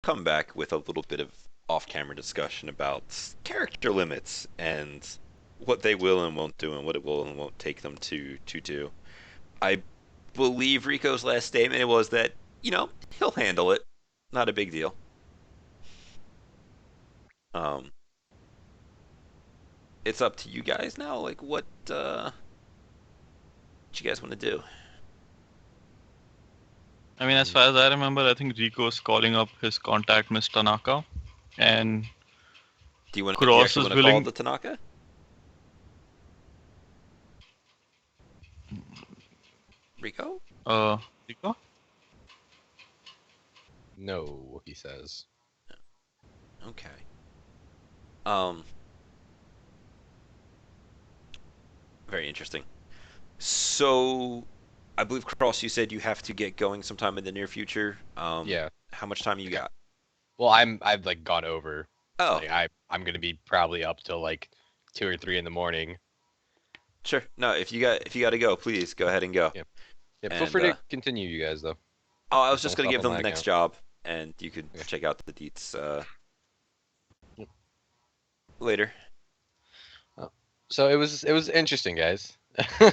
come back with a little bit of off-camera discussion about character limits and what they will and won't do and what it will and won't take them to do. I believe Rico's last statement was that, he'll handle it. Not a big deal. Um, it's up to you guys now. Like, what you guys want to do? I mean, as far as I remember, I think Rico's calling up his contact, Miss Tanaka, and Do you Cross actually is want to call willing. the Tanaka? Rico? Rico? No, he says. Okay. Um, very interesting. So, I believe Cross, you said you have to get going sometime in the near future. Yeah. How much time you got? Well, I've like gone over. Oh, Like I'm gonna be probably up till like 2 or 3 in the morning. sure. No, if you got to go, please go ahead and go. Yeah. Yeah. Feel And free to continue, you guys though. oh, I was Just just don't gonna stop give on them my the next account. job, and you could Okay. check out the deets Yep. later. Oh. So it was interesting, guys.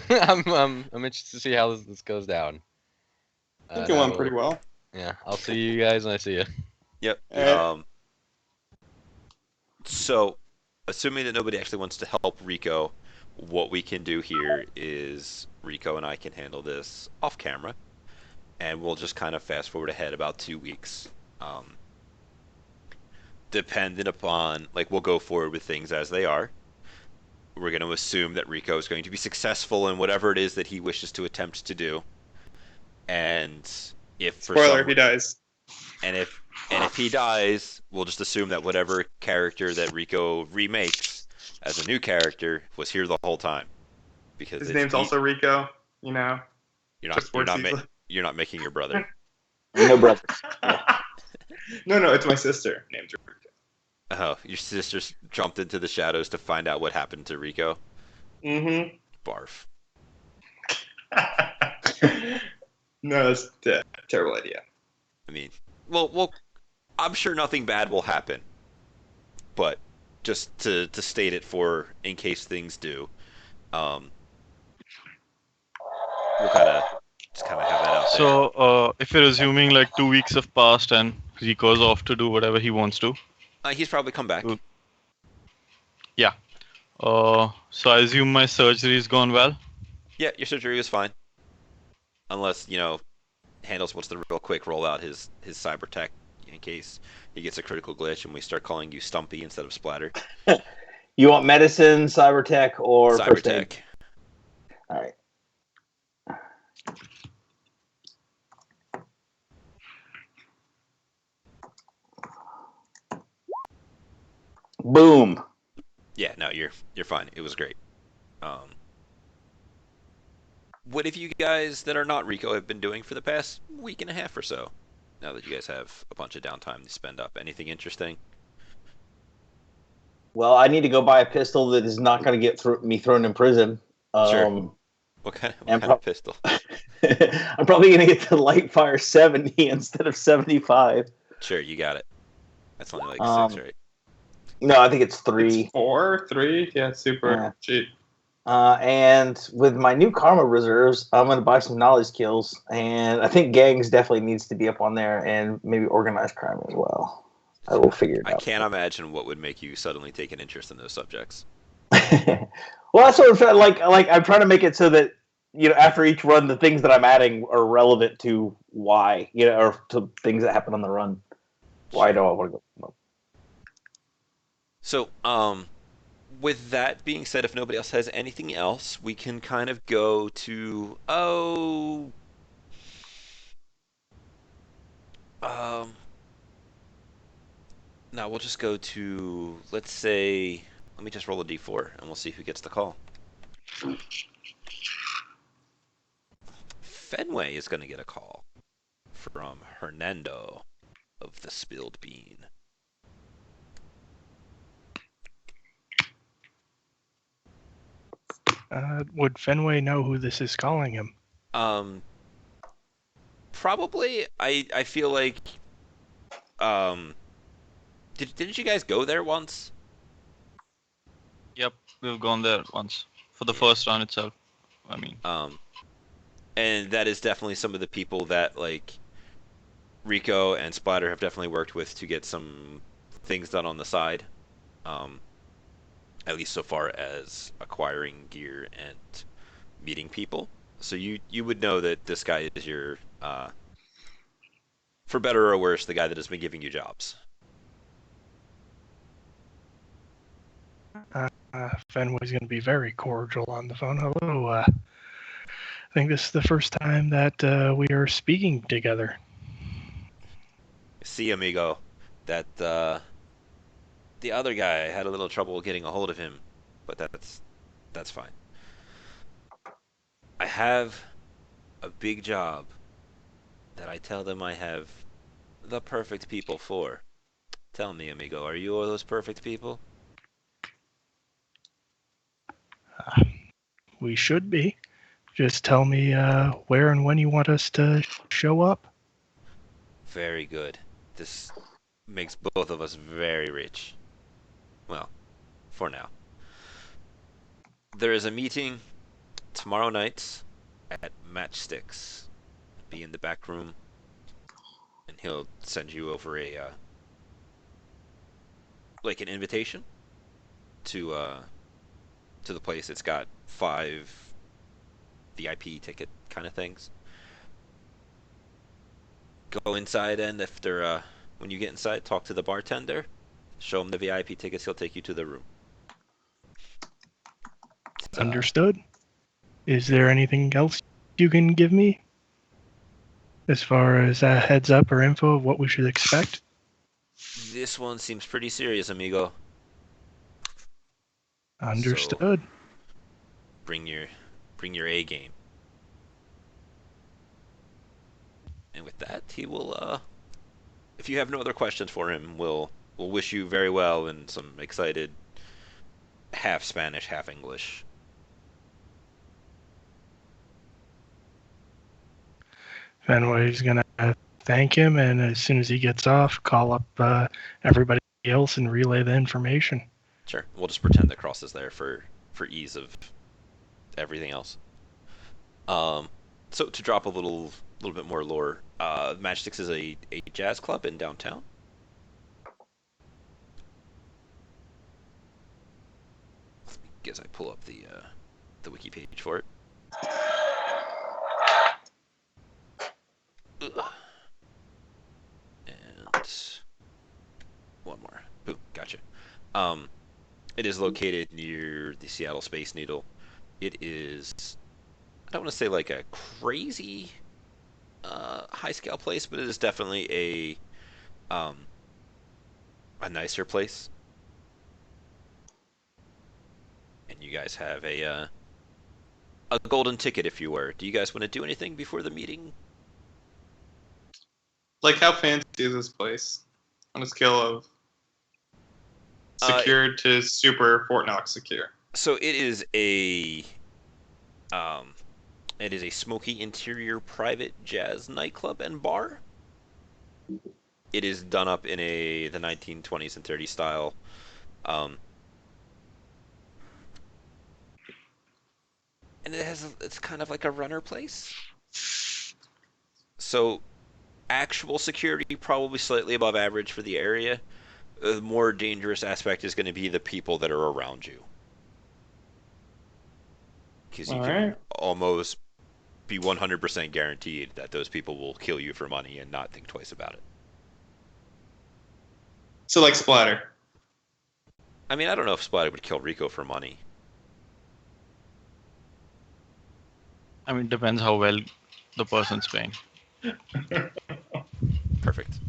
I'm interested to see how this goes down. I think And it I went pretty will. well. Yeah. I'll see you guys when I see you. Yep. Uh, So, assuming that nobody actually wants to help Rico, what we can do here is Rico and I can handle this off camera, and we'll just kind of fast forward ahead about 2 weeks. Um, Dependent upon, like, we'll go forward with things as they are. We're going to assume that Rico is going to be successful in whatever it is that he wishes to attempt to do, and if for Spoiler: some he dies. and if he dies, we'll just assume that whatever character that Rico remakes as a new character was here the whole time, because His it's name's also Rico. You know, you're not just you're works not easily. you're not making your brother. No brothers. Yeah. No, it's my sister named Rico. Oh, your sister jumped into the shadows to find out what happened to Rico. Mm-hmm. Barf. No, that's a terrible idea. I mean, well, I'm sure nothing bad will happen, but just to state it for in case things do, um, we'll kind of have that out there. So, if you're assuming like 2 weeks have passed and Rico's off to do whatever he wants to, He's probably come back. Good. yeah. So I assume my surgery's gone well. Yeah, your surgery was fine. Unless, Handles wants to real quick roll out his cyber tech in case he gets a critical glitch and we start calling you Stumpy instead of Splatter. You want medicine, cyber tech, or Cyber first aid? tech. All right. Boom. Yeah, no, you're fine. It was great. What have you guys that are not Rico have been doing for the past week and a half or so? Now that you guys have a bunch of downtime to spend up, anything interesting? Well, I need to go buy a pistol that is not going to get me thrown in prison. Sure. What kind and of pistol? I'm probably going to get the light fire 70 instead of 75. Sure, you got it. That's only like 6, right? No, I think it's 3. It's 4, 3. Yeah, super Yeah. cheap. And with my new karma reserves, I'm going to buy some knowledge kills. And I think gangs definitely needs to be up on there, and maybe organized crime as well. I will figure it I out. can't imagine what would make you suddenly take an interest in those subjects. Well, that's what I'm trying. Like I'm trying to make it so that after each run, the things that I'm adding are relevant to why, or to things that happen on the run. Why do I want to go? So, with that being said, if nobody else has anything else, we can kind of go to no, we'll just go to, let's say, let me just roll a d4 and we'll see who gets the call. Fenway is going to get a call from Hernando of the Spilled Bean. Would Fenway know who this is calling him? Probably. I feel like um, didn't you guys go there once? Yep, we've gone there once for the Yeah. first run itself. I mean, And that is definitely some of the people that like Rico and Splatter have definitely worked with to get some things done on the side. Um, at least so far as acquiring gear and meeting people. So you would know that this guy is your, for better or worse, the guy that has been giving you jobs. Fenway's going to be very cordial on the phone. Hello. I think this is the first time that we are speaking together. See, amigo, that the other guy had a little trouble getting a hold of him, but that's fine. I have a big job that I tell them I have the perfect people for. Tell me, amigo, are you all those perfect people? We should be. Just tell me where and when you want us to show up. Very good. This makes both of us very rich. Well, for now. There is a meeting tomorrow night at Matchsticks. Be in the back room, and he'll send you over a like an invitation to the place. It's got 5 VIP ticket kind of things. Go inside, and if they're when you get inside, talk to the bartender. Show him the VIP tickets. He'll take you to the room. Understood. Is there anything else you can give me as far as a heads up or info of what we should expect? This one seems pretty serious, amigo. Understood. So bring your A game. And with that, he will. If you have no other questions for him, we'll wish you very well in some excited half Spanish, half English. Fenway's going to thank him, and as soon as he gets off, call up everybody else and relay the information. Sure, we'll just pretend that Cross is there for ease of everything else. So to drop a little bit more lore, Matchsticks is a jazz club in downtown. As I pull up the wiki page for it. Ugh. And one more. Boom, gotcha. It is located near the Seattle Space Needle. It is, I don't want to say like a crazy high scale place, but it is definitely a nicer place. And you guys have a golden ticket, if you were. Do you guys want to do anything before the meeting? Like, how fancy is this place on a scale of secure to super Fort Knox secure? So it is a smoky interior private jazz nightclub and bar. It is done up in the 1920s and 30s style. And it's kind of like a runner place. So actual security probably slightly above average for the area. The more dangerous aspect is going to be the people that are around you. Because you can almost be 100% guaranteed that those people will kill you for money and not think twice about it. So, like Splatter. I mean, I don't know if Splatter would kill Rico for money. I mean, depends how well the person's paying. Perfect.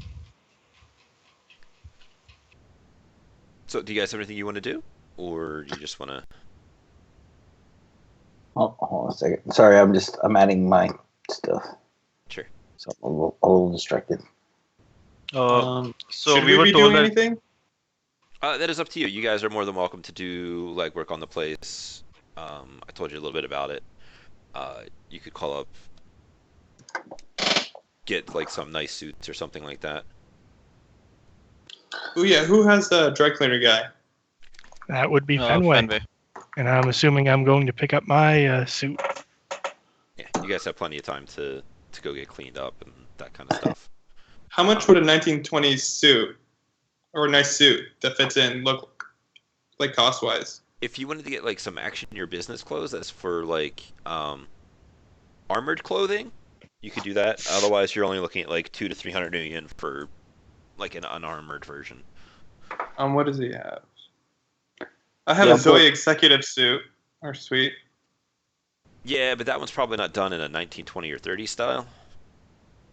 So, do you guys have anything you want to do? Or do you just want to... Oh, hold on a second. Sorry, I'm adding my stuff. Sure. So I'm a little distracted. So should we were be told doing that anything? That is up to you. You guys are more than welcome to do legwork on the place. I told you a little bit about it. You could call up, get like some nice suits or something like that. Oh yeah, who has the dry cleaner guy? That would be Fenway. And I'm assuming I'm going to pick up my suit. Yeah, you guys have plenty of time to go get cleaned up and that kind of stuff. How much would a 1920s suit or a nice suit that fits in look like cost wise? If you wanted to get like some action in your business clothes, that's for like armored clothing, you could do that. Otherwise, you're only looking at like 200 to 300 million for like an unarmored version. What does he have? I have Yeah, a Zoe executive suit or suite. Yeah, but that one's probably not done in a 1920 or 30 style.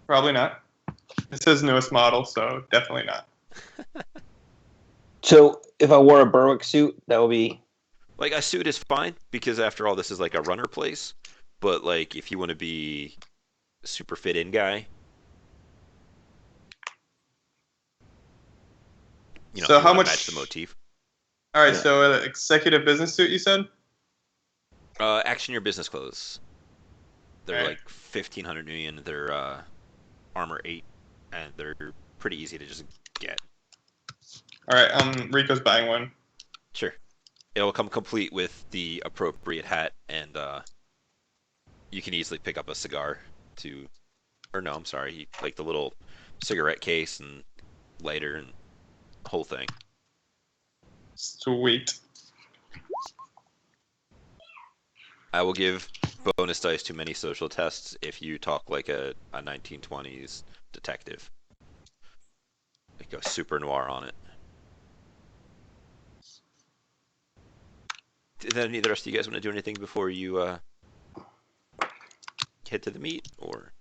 Probably not. This is newest model, so definitely not. So if I wore a Berwick suit, that would be. Like a suit is fine because after all, this is like a runner place. But like if you want to be a super fit in guy, So you how wanna much? match the motif. All right, Yeah. so an executive business suit, you said? Action your business clothes. They're Right. like 1,500 million. They're armor 8, and they're pretty easy to just get. All right, Rico's buying one. Sure. It'll come complete with the appropriate hat, and you can easily pick up a cigar to, or no, I'm sorry, like the little cigarette case and lighter and the whole thing. Sweet. I will give bonus dice to many social tests if you talk like a 1920s detective. Like go super noir on it. Then any of the rest of you guys want to do anything before you head to the meet, or?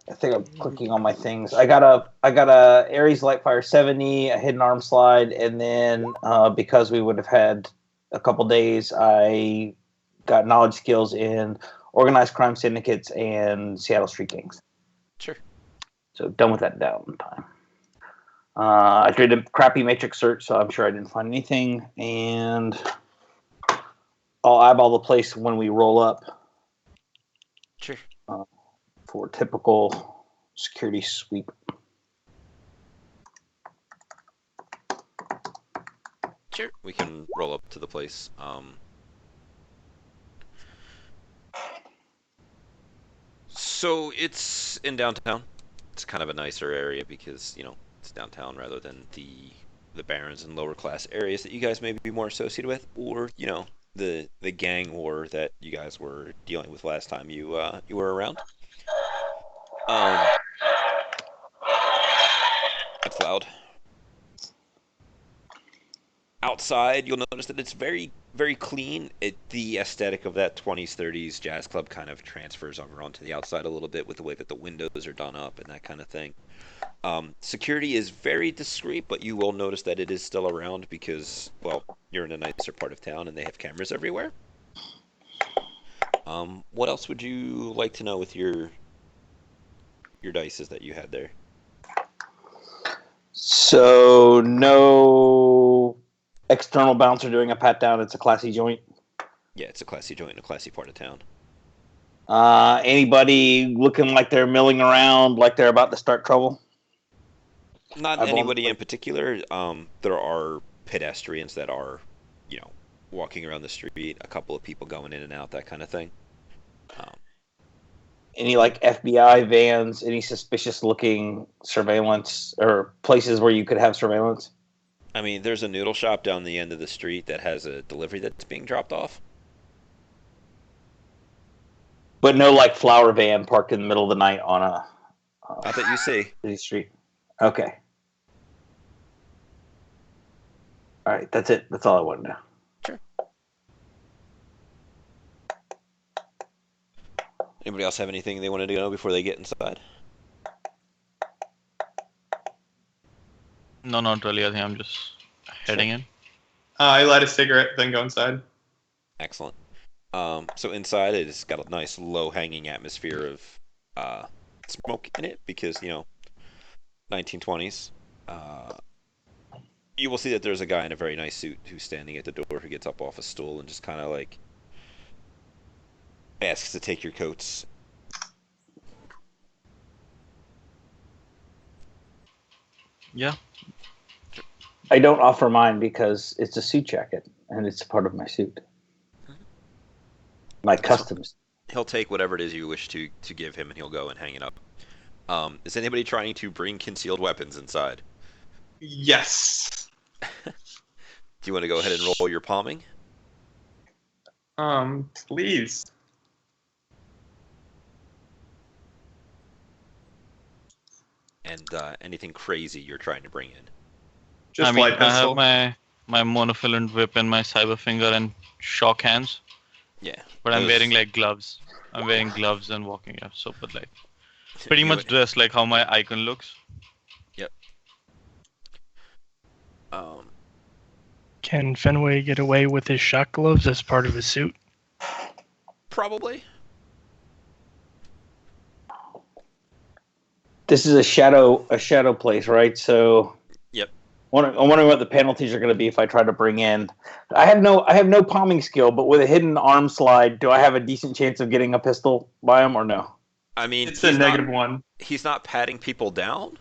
I think I'm clicking on my things. I got a Ares Lightfire 70, a hidden arm slide, and then because we would have had a couple days, I got knowledge skills in organized crime syndicates and Seattle street gangs. Sure. So done with that downtime. I did a crappy matrix search, so I'm sure I didn't find anything, and I'll eyeball the place when we roll up. Sure. For typical security sweep. Sure. We can roll up to the place. So it's in downtown. It's kind of a nicer area because, it's downtown rather than the barons and lower class areas that you guys may be more associated with, or, the gang war that you guys were dealing with last time you were around. That's loud. Outside, you'll notice that it's very, very clean. The aesthetic of that 20s, 30s jazz club kind of transfers over onto the outside a little bit with the way that the windows are done up and that kind of thing. Security is very discreet, but you will notice that it is still around because, well, you're in a nicer part of town and they have cameras everywhere. What else would you like to know with your dices that you had there? So no external bouncer doing a pat down. It's a classy joint. Yeah, it's a classy joint in a classy part of town. Anybody looking like they're milling around, like they're about to start trouble? Not anybody in particular. There are pedestrians that are, walking around the street. A couple of people going in and out, that kind of thing. Any like FBI vans? Any suspicious looking surveillance or places where you could have surveillance? I mean, there's a noodle shop down the end of the street that has a delivery that's being dropped off. But no like flower van parked in the middle of the night on a Not that you see. city street. Okay. All right, that's it. That's all I wanted to know. Sure. Anybody else have anything they wanted to know before they get inside? No, not really. I think I'm just heading in. I light a cigarette, then go inside. Excellent. So inside it's got a nice low-hanging atmosphere of smoke in it because, 1920s. You will see that there's a guy in a very nice suit who's standing at the door who gets up off a stool and just kind of like asks to take your coats. Yeah. I don't offer mine because it's a suit jacket and it's part of my suit. My That's fine. customs. He'll take whatever it is you wish to give him, and he'll go and hang it up. Is anybody trying to bring concealed weapons inside? Yes. Do you want to go ahead and roll your palming? Please. And anything crazy you're trying to bring in? Just I mean, light I have pistol. my monofilament whip and my cyber finger and shock hands, Yeah. but I'm those- wearing like gloves. I'm wearing gloves and walking. Yeah, so but like pretty you- much dressed like how my icon looks. Yep. Can Fenway get away with his shock gloves as part of his suit? Probably. This is a shadow place, right? So Yep. I'm wondering what the penalties are going to be if I try to bring in. I have no palming skill, but with a hidden arm slide, do I have a decent chance of getting a pistol by him or no? I mean, It's a -1. He's not patting people down,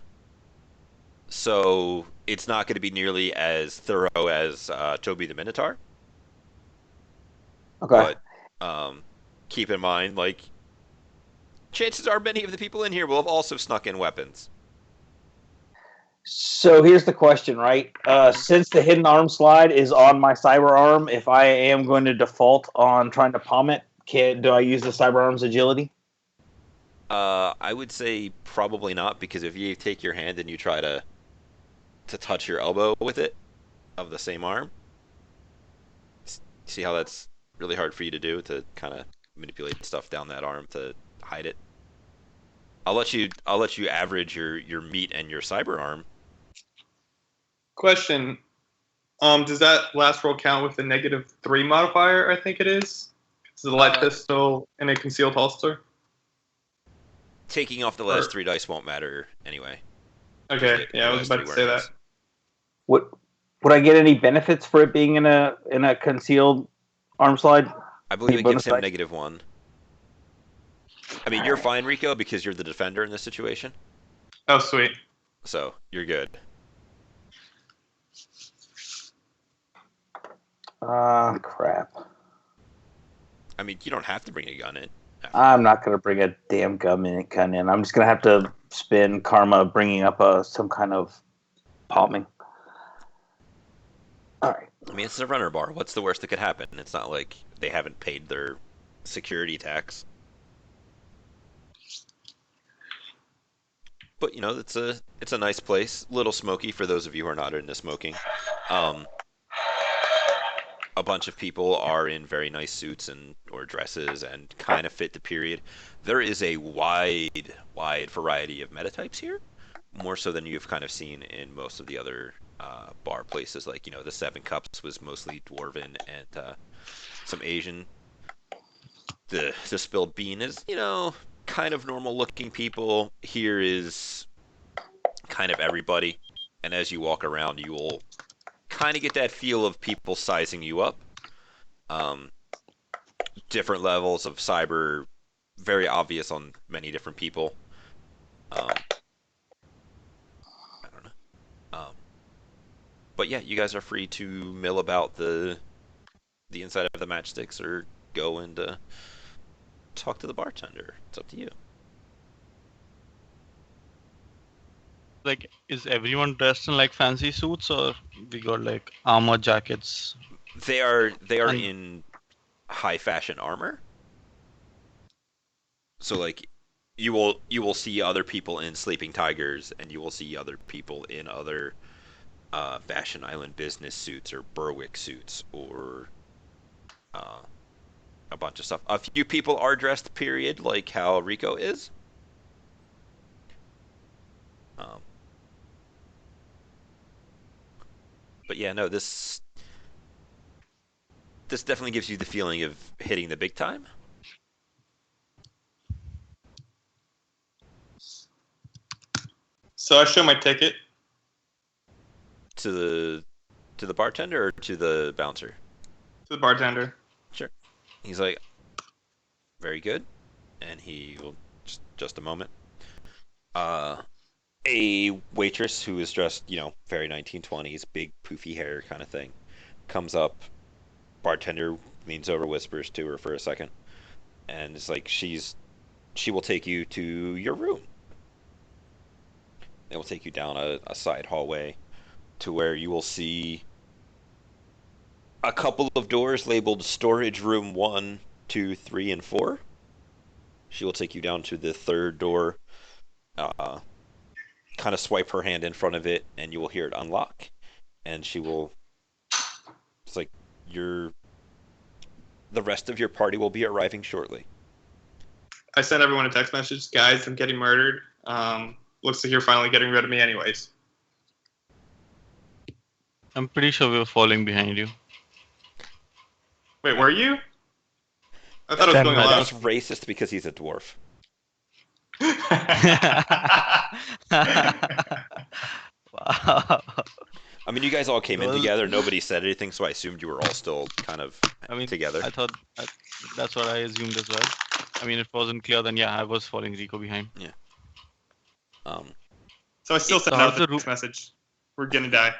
so it's not going to be nearly as thorough as Toby the Minotaur. Okay. But keep in mind, like, chances are many of the people in here will have also snuck in weapons. So here's the question, right? Since the hidden arm slide is on my cyber arm, if I am going to default on trying to palm it, do I use the cyber arm's agility? I would say probably not, because if you take your hand and you try to touch your elbow with it of the same arm, see how that's really hard for you to do, to kind of manipulate stuff down that arm to hide it. I'll let you average your meat and your cyber arm. Question. Does that last roll count with the -3 modifier? I think it is. It's a light pistol and a concealed holster. Taking off the last 3 dice won't matter anyway. Okay. Yeah, I was about to say that. Would I get any benefits for it being in a concealed arm slide? I believe Any it gives bonus him dice? -1. I mean, you're fine, Rico, because you're the defender in this situation, Oh, sweet. so you're good. Crap. I mean, you don't have to bring a gun in. I'm not going to bring a damn gun in. I'm just going to have to spin karma bringing up some kind of palming. All right. I mean, it's a runner bar. What's the worst that could happen? It's not like they haven't paid their security tax. But you know, it's a nice place. A little smoky for those of you who are not into smoking. A bunch of people are in very nice suits or dresses and kind of fit the period. There is a wide variety of metatypes here, more so than you've kind of seen in most of the other bar places. Like, you know, the Seven Cups was mostly dwarven and some Asian. The Spilled Bean is, you know, kind of normal looking people. Here is kind of everybody, and as you walk around, you will kind of get that feel of people sizing you up. Different levels of cyber, very obvious on many different people. I don't know. But yeah, you guys are free to mill about the inside of the matchsticks, or go and talk to the bartender. It's up to you. Like, is everyone dressed in like fancy suits, or we got like armor jackets? They are And- in high fashion armor. So like, you will see other people in Sleeping Tigers, and you will see other people in other Fashion Island business suits or Berwick suits or a bunch of stuff. A few people are dressed, period, like how Rico is. But yeah, no, this definitely gives you the feeling of hitting the big time. So I show my ticket. To the bartender or to the bouncer? To the bartender. Sure. He's like, very good, and he will just a moment. A waitress who is dressed, very 1920s, big poofy hair kind of thing, comes up. Bartender leans over, whispers to her for a second, and it's like she will take you to your room. It will take you down a side hallway to where you will see a couple of doors labeled storage room 1, 2, 3, and 4. She will take you down to the third door, kind of swipe her hand in front of it, and you will hear it unlock. And she will. It's like the rest of your party will be arriving shortly. I sent everyone a text message. Guys, I'm getting murdered. Looks like you're finally getting rid of me anyways. I'm pretty sure we were falling behind you. Wait, were you? I thought it was Then going my- along. That's racist because he's a dwarf. Wow. I mean, you guys all came in Well- together. Nobody said anything, so I assumed you were all still kind of I mean, together. I thought that's what I assumed as well. I mean, it wasn't clear. Then yeah, I was falling Rico behind. Um, So I still So sent how's out the the text message. We're gonna die.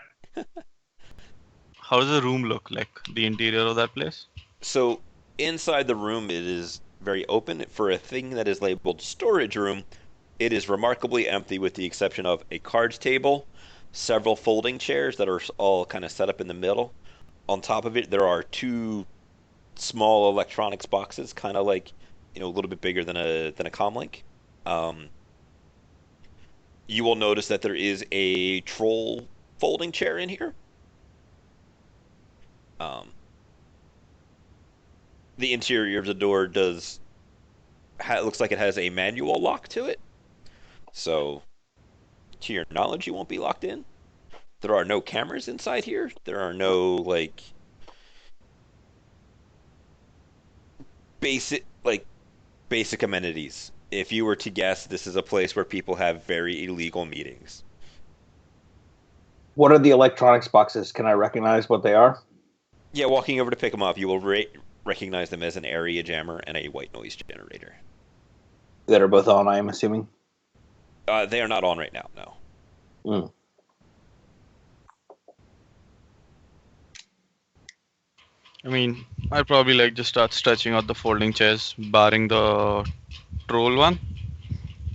How does the room look like? The interior of that place? so inside the room, it is very open. For a thing that is labeled storage room, it is remarkably empty with the exception of a cards table, several folding chairs that are all kind of set up in the middle. On top of it, there are two small electronics boxes, kind of like, a little bit bigger than a comlink. You will notice that there is a troll folding chair in here. The interior of the door looks like it has a manual lock to it. So, to your knowledge, you won't be locked in. There are no cameras inside here. There are no basic amenities. If you were to guess, this is a place where people have very illegal meetings. What are the electronics boxes? Can I recognize what they are? Yeah, walking over to pick them up, you will recognize them as an area jammer and a white noise generator. That are both on, I am assuming. They are not on right now, no. Mm. I mean, I'd probably just start stretching out the folding chairs, barring the troll one,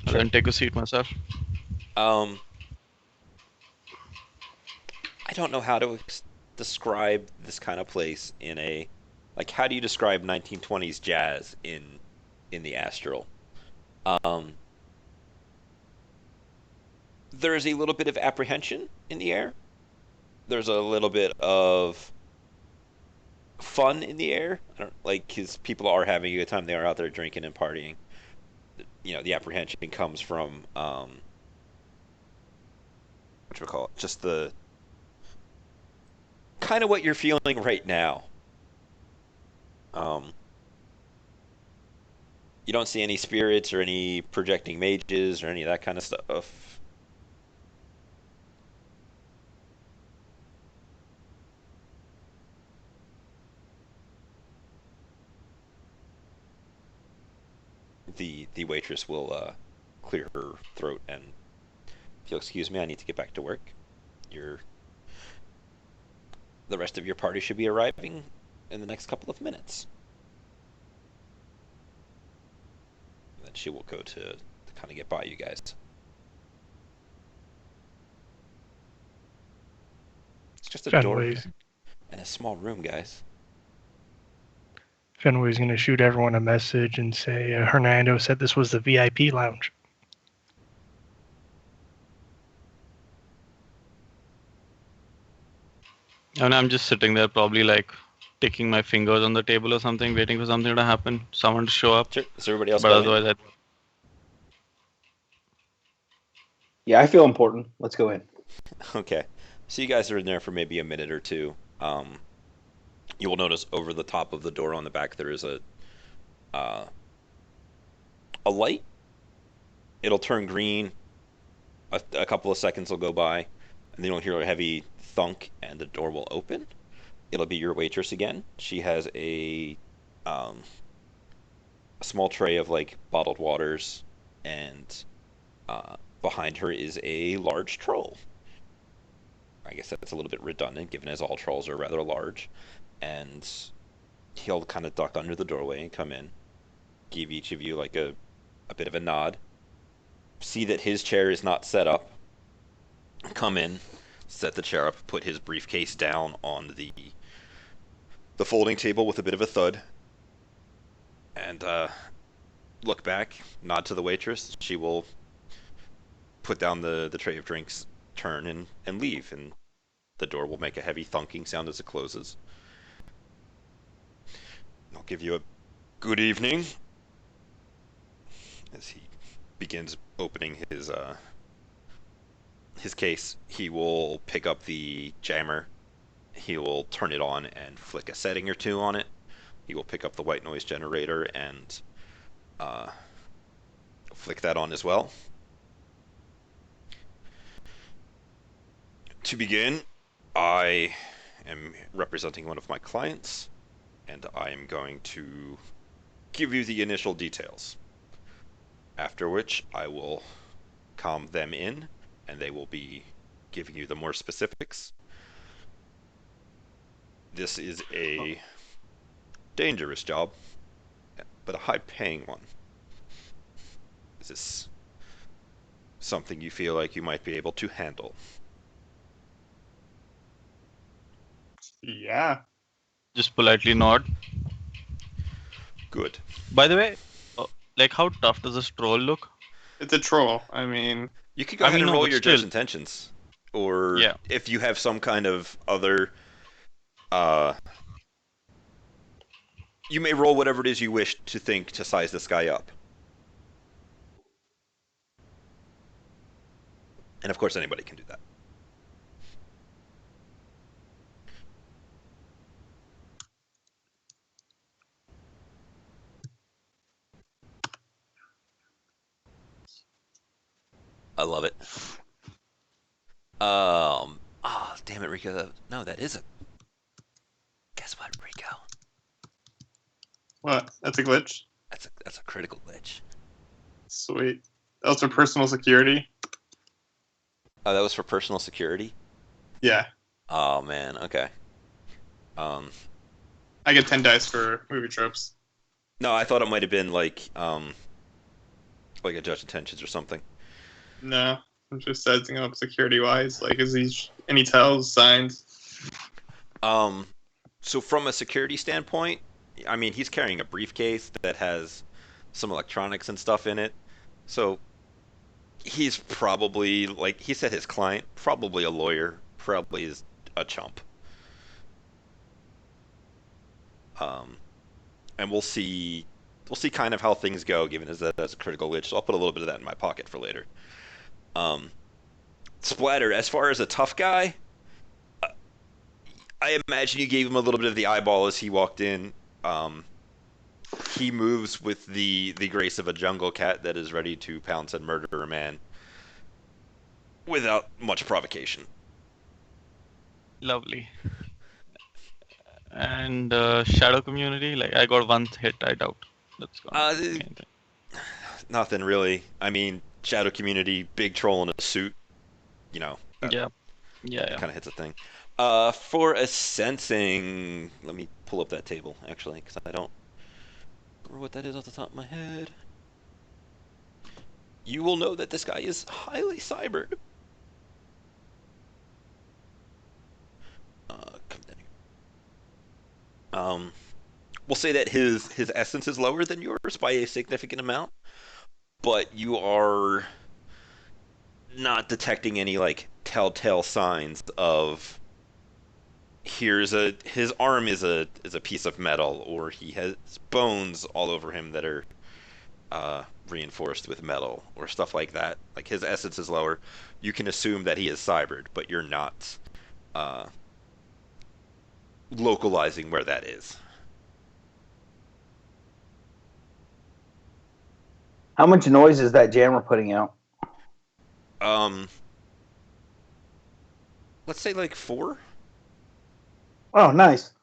and then take a seat myself. I don't know how to describe this kind of place in a how do you describe 1920s jazz in the astral? There is a little bit of apprehension in the air. There's a little bit of fun in the air. I don't because people are having a good time. They are out there drinking and partying. The apprehension comes from what you call it, just the kind of what you're feeling right now. You don't see any spirits or any projecting mages or any of that kind of stuff. The waitress will clear her throat and, if you'll excuse me, I need to get back to work. The rest of your party should be arriving in the next couple of minutes. And then she will go to kind of get by you guys. It's just a door Fenway's and a small room, guys. Fenway's going to shoot everyone a message and say Hernando said this was the VIP lounge. And I'm just sitting there, probably ticking my fingers on the table or something, waiting for something to happen, someone to show up. Sure. Is everybody else But going? otherwise, Yeah, I feel important. Let's go in. Okay. So you guys are in there for maybe a minute or two. You will notice over the top of the door on the back there is a light. It'll turn green. A couple of seconds will go by, and then you'll hear a heavy thunk, and the door will open. It'll be your waitress again. She has a small tray of bottled waters and Behind her is a large troll. I guess that's a little bit redundant, given as all trolls are rather large. And he'll kind of duck under the doorway and come in, give each of you like a bit of a nod, see that his chair is not set up, come in, set the chair up, put his briefcase down on the folding table with a bit of a thud, and look back, nod to the waitress. She will put down the tray of drinks, turn and leave, and the door will make a heavy thunking sound as it closes. I'll give you a good evening as he begins opening his case. He will pick up the jammer. He will turn it on and flick a setting or two on it. He will pick up the white noise generator and flick that on as well. To begin, I am representing one of my clients, and I am going to give you the initial details. After which, I will calm them in, and they will be giving you the more specifics. This is a dangerous job, but a high-paying one. Is this something you feel like you might be able to handle? Yeah. Just politely nod. Good. By the way, like how tough does this troll look? It's a troll. I mean, You could go ahead and no, roll but your still. judge intentions. Or Yeah. if you have some kind of other you may roll whatever it is you wish to think to size this guy up. And of course anybody can do that. I love it. Damn it, Rico. No, that is a. Guess what, Rico? what? That's a glitch. That's a critical glitch. Sweet. That was for personal security. Oh, that was for personal security? Yeah. Oh man, okay. I get 10 dice for movie tropes. No, I thought it might have been like a judge intentions or something. No. I'm just setting up security wise. Like, is he any tells, signs? So from a security standpoint, I mean, he's carrying a briefcase that has some electronics and stuff in it. So he's probably, like he said, his client, probably a lawyer, probably is a chump. And we'll see kind of how things go, given as that's a critical glitch. So I'll put a little bit of that in my pocket for later. Splatter, as far as a tough guy, I imagine you gave him a little bit of the eyeball as he walked in. He moves with the grace of a jungle cat that is ready to pounce and murder a man without much provocation. Lovely. And shadow community, like I got one hit, I doubt. That's gonna be anything. Nothing really. I mean, shadow community, big troll in a suit. You know. Yeah. Kind of hits a thing. For a sensing, let me pull up that table actually, because I don't remember what that is off the top of my head. You will know that this guy is highly cybered. Come down here. We'll say that his essence is lower than yours by a significant amount, but you are not detecting any like telltale signs of his arm is a piece of metal, or he has bones all over him that are reinforced with metal or stuff like that. Like his essence is lower. You can assume that he is cybered, but you're not localizing where that is. How much noise is that jammer putting out? Let's say like 4. Oh, nice.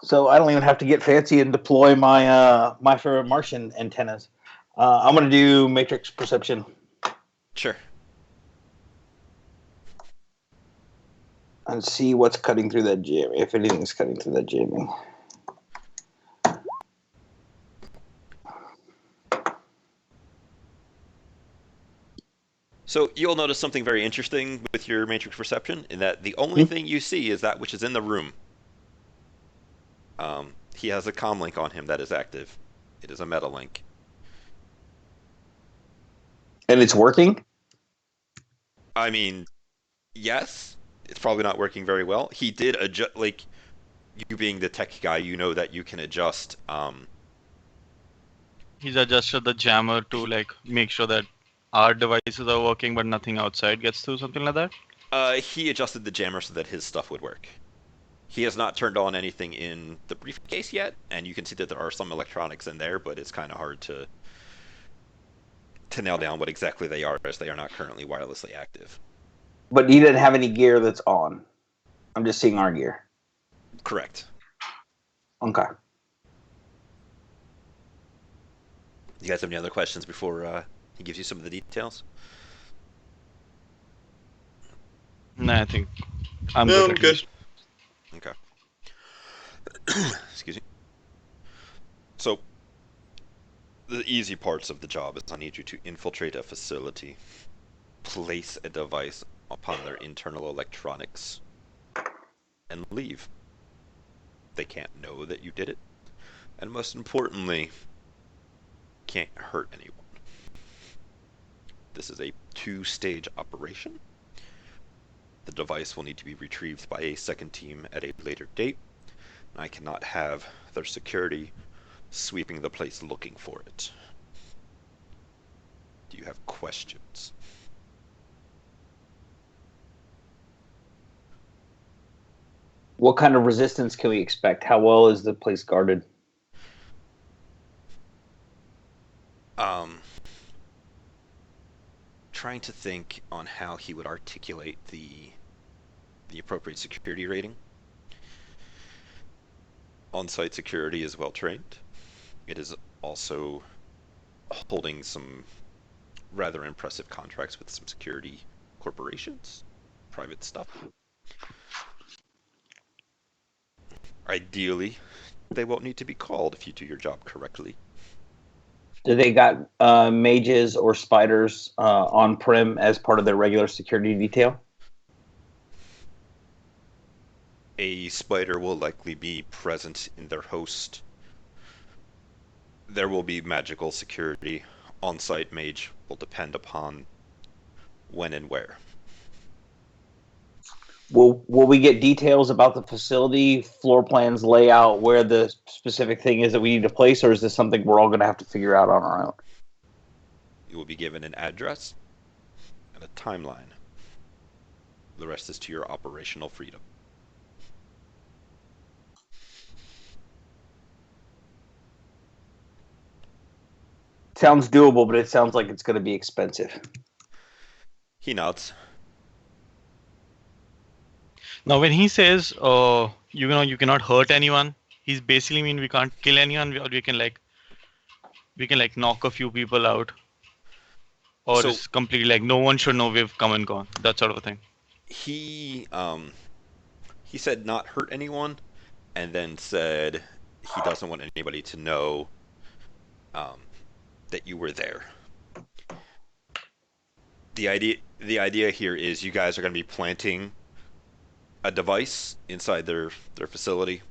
So I don't even have to get fancy and deploy my my favorite Martian antennas. I'm gonna do matrix perception. Sure. and see what's cutting through that jamming, if anything's cutting through that jamming. So you'll notice something very interesting with your matrix perception, in that the only thing you see is that which is in the room. He has a comm link on him that is active. It is a meta link. And it's working? I mean, yes, it's probably not working very well. He did adjust, like, you being the tech guy, you know that you can adjust. He's adjusted the jammer to like make sure that our devices are working, but nothing outside gets through, something like that. He adjusted the jammer so that his stuff would work. He has not turned on anything in the briefcase yet, and you can see that there are some electronics in there, but it's kind of hard to nail down what exactly they are, as they are not currently wirelessly active. But he didn't have any gear that's on. I'm just seeing our gear. Correct. Okay. You guys have any other questions before he gives you some of the details? No, I think I'm No, good. I'm At good. least. Okay. Excuse me. So, the easy parts of the job is I need you to infiltrate a facility, place a device upon their internal electronics, and leave. They can't know that you did it, and most importantly, can't hurt anyone. This is a 2-stage operation. The device will need to be retrieved by a second team at a later date. I cannot have their security sweeping the place looking for it. Do you have questions? What kind of resistance can we expect? How well is the place guarded? Trying to think on how he would articulate the appropriate security rating. On-site security is well trained. It is also holding some rather impressive contracts with some security corporations, private stuff. Ideally, they won't need to be called if you do your job correctly. Do they got mages or spiders on-prem as part of their regular security detail? A spider will likely be present in their host. There will be magical security. On-site mage will depend upon when and where. Will we get details about the facility, floor plans, layout, where the specific thing is that we need to place, or is this something we're all going to have to figure out on our own? You will be given an address and a timeline. The rest is to your operational freedom. Sounds doable, but it sounds like it's going to be expensive. He nods. Now, when he says, you cannot hurt anyone, he's basically mean we can't kill anyone, or we can knock a few people out, or So- it's completely like no one should know we've come and gone, that sort of a thing. He said not hurt anyone, and then said he doesn't want anybody to know that you were there. The idea here is you guys are going to be planting a device inside their facility,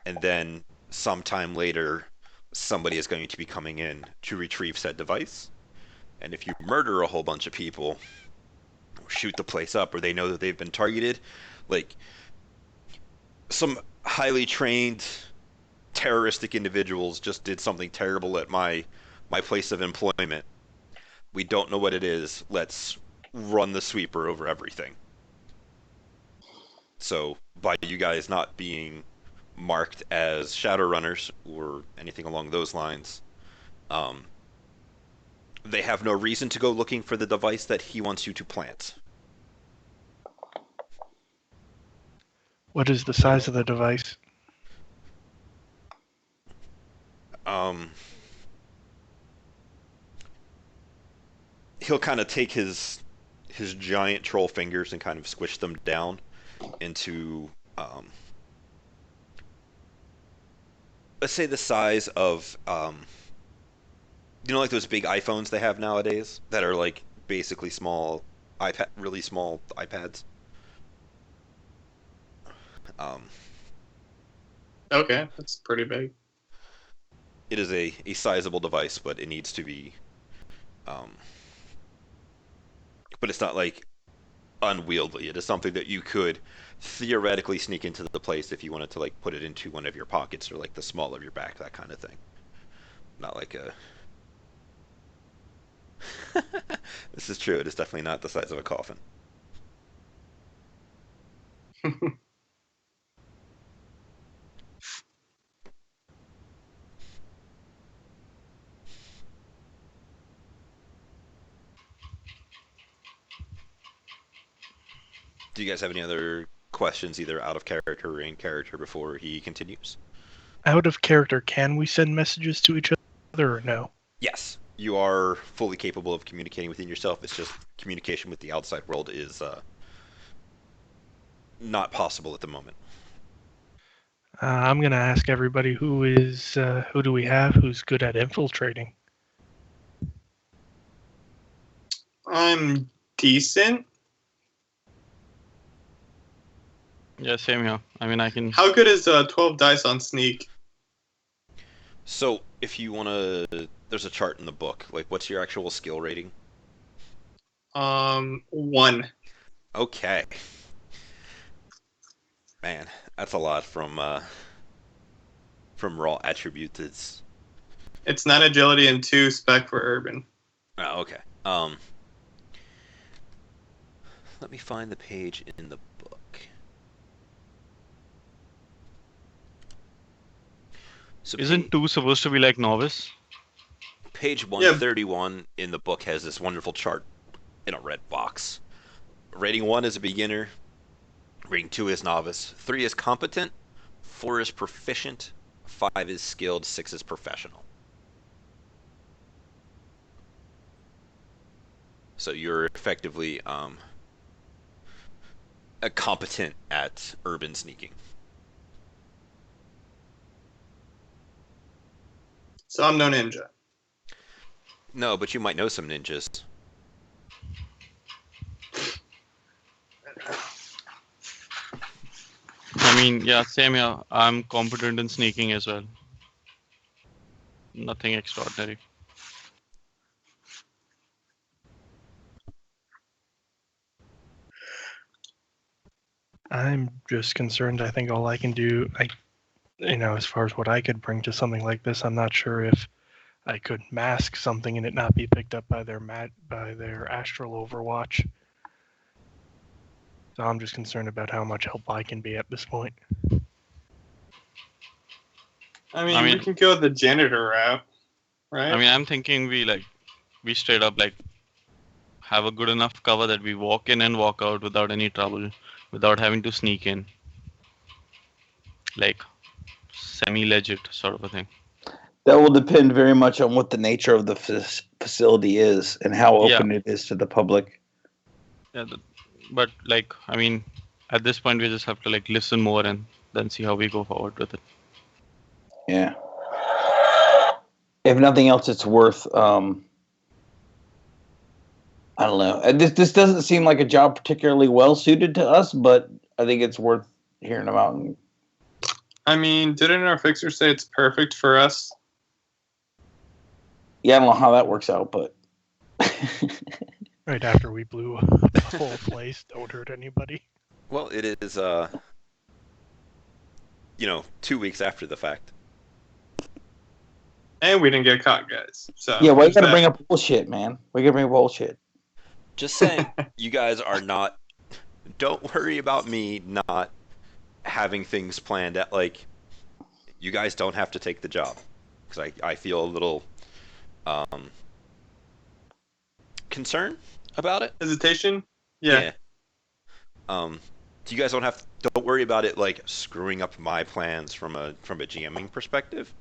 and then sometime later somebody is going to be coming in to retrieve said device. And if you murder a whole bunch of people, or shoot the place up, or they know that they've been targeted, like some highly trained terroristic individuals just did something terrible at my place of employment. We don't know what it is. Let's run the sweeper over everything. So by you guys not being marked as Shadowrunners or anything along those lines, they have no reason to go looking for the device that he wants you to plant. What is the size of the device? He'll kind of take his giant troll fingers and kind of squish them down, into, let's say the size of, like those big iPhones they have nowadays that are like basically small iPad, really small iPads. Um, Okay, that's pretty big. it is a sizable device, but it needs to be, um, but it's not like unwieldy. It is something that you could theoretically sneak into the place if you wanted to like put it into one of your pockets or like the small of your back, that kind of thing. Not like a. This is true. It is definitely not the size of a coffin. Do you guys have any other questions, either out of character or in character, before he continues? Out of character, can we send messages to each other or no? Yes, you are fully capable of communicating within yourself. It's just communication with the outside world is not possible at the moment. I'm gonna ask everybody who do we have who's good at infiltrating. I'm decent. Yeah, same here. I mean, I can. How good is 12 dice on sneak? So, if you want to, there's a chart in the book. Like, what's your actual skill rating? 1. Okay. Man, that's a lot from raw attributes. It's 9 agility and 2 spec for urban. Oh, okay. Let me find the page in the book. So Isn't 2 supposed to be like novice? page 131 in the book has this wonderful chart in a red box. Rating 1 is a beginner. Rating 2 is novice. 3 is competent. 4 is proficient. 5 is skilled. 6 is professional. So you're effectively a competent at urban sneaking. So I'm no ninja. No, but you might know some ninjas. I mean, yeah, same here. I'm competent in sneaking as well. Nothing extraordinary. I'm just concerned. I think all I can do, as far as what I could bring to something like this, I'm not sure if I could mask something and it not be picked up by their astral overwatch. So I'm just concerned about how much help I can be at this point. I mean, we can go the janitor route, right? I mean, I'm thinking we straight up have a good enough cover that we walk in and walk out without any trouble, without having to sneak in. Like semi-legit sort of a thing. That will depend very much on what the nature of the facility is and how open it is to the public. Yeah, but I mean, at this point we just have to listen more and then see how we go forward with it. Yeah. If nothing else, it's worth. I don't know. This doesn't seem like a job particularly well suited to us, but I think it's worth hearing about. I mean, didn't our fixer say it's perfect for us? Yeah, I don't know how that works out, but right after we blew up the whole place, don't hurt anybody. Well, it is 2 weeks after the fact. And we didn't get caught, guys. So yeah, we gotta bring up bullshit, man. We gotta bring up bullshit. Just saying, you guys are not. Don't worry about me not having things planned out. Like, you guys don't have to take the job, because I feel a little concerned about it. Hesitation? Yeah. You guys don't worry about it screwing up my plans from a GMing perspective,